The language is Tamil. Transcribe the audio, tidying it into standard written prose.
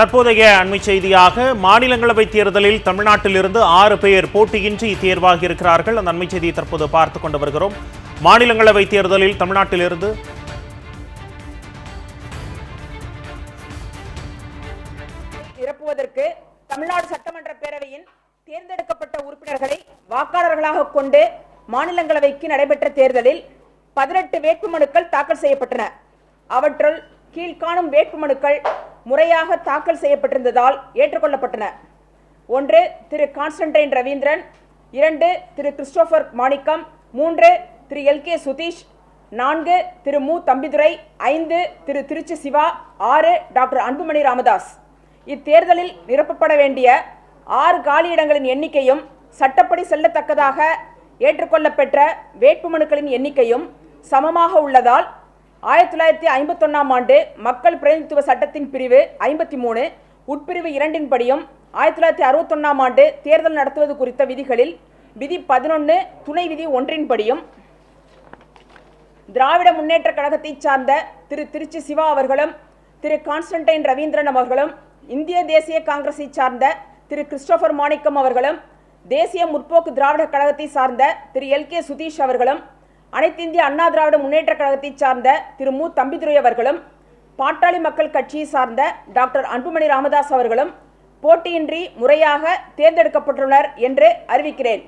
தற்போதைய அண்மை செய்தியாக மாநிலங்களவை தேர்தலில் தமிழ்நாட்டிலிருந்து 6 பேர் போட்டியின்றி தேர்வாகி இருக்கிறார்கள். அந்த அண்மை செய்தியை தற்போது பார்த்துக் கொண்டு வருகிறோம். மாநிலங்களவை தேர்தலில் தமிழ்நாட்டிலிருந்து நிரப்புவதற்கு தமிழ்நாடு சட்டமன்ற பேரவையின் தேர்ந்தெடுக்கப்பட்ட உறுப்பினர்களை வாக்காளர்களாக கொண்டு மாநிலங்களவைக்கு நடைபெற்ற தேர்தலில் 18 வேட்புமனுக்கள் தாக்கல் செய்யப்பட்டன. அவற்றுள் கீழ்காணும் வேட்புமனுக்கள் முறையாக தாக்கல் செய்யப்பட்டிருந்ததால் ஏற்றுக்கொள்ளப்பட்டன. 1 திரு கான்ஸ்டன்டைன் ரவீந்திரன், 2 திரு கிறிஸ்டோபர் மாணிக்கம், 3 திரு எல்.கே. சுதீஷ், 4 திரு மு. தம்பிதுரை, 5 திரு திருச்சி சிவா, 6 டாக்டர் அன்புமணி ராமதாஸ். இத்தேர்தலில் நிரப்பப்பட வேண்டிய 6 காலியிடங்களின் எண்ணிக்கையும் சட்டப்படி செல்லத்தக்கதாக ஏற்றுக்கொள்ளப்பெற்ற வேட்புமனுக்களின் எண்ணிக்கையும் சமமாக உள்ளதால் 1951ஆம் ஆண்டு மக்கள் பிரதிநிதித்துவ சட்டத்தின் பிரிவு 53 உட்பிரிவு 2 படியும் 1961ஆம் ஆண்டு தேர்தல் நடத்துவது குறித்த விதிகளில் விதி 11 துணை விதி 1 படியும் திராவிட முன்னேற்ற கழகத்தை சார்ந்த திரு திருச்சி சிவா அவர்களும் திரு கான்ஸ்டன்டைன் ரவீந்திரன் அவர்களும் இந்திய தேசிய காங்கிரஸை சார்ந்த திரு கிறிஸ்டோபர் மாணிக்கம் அவர்களும் தேசிய முற்போக்கு திராவிட கழகத்தை சார்ந்த திரு எல்.கே. சுதீஷ் அவர்களும் அனைத்து இந்திய அண்ணா திராவிட முன்னேற்ற கழகத்தை சார்ந்த திரு மு. தம்பிதுரை அவர்களும் பாட்டாளி மக்கள் கட்சியை சார்ந்த டாக்டர் அன்புமணி ராமதாஸ் அவர்களும் போட்டியின்றி முறையாக தேர்ந்தெடுக்கப்பட்டுள்ளனர் என்று அறிவிக்கிறேன்.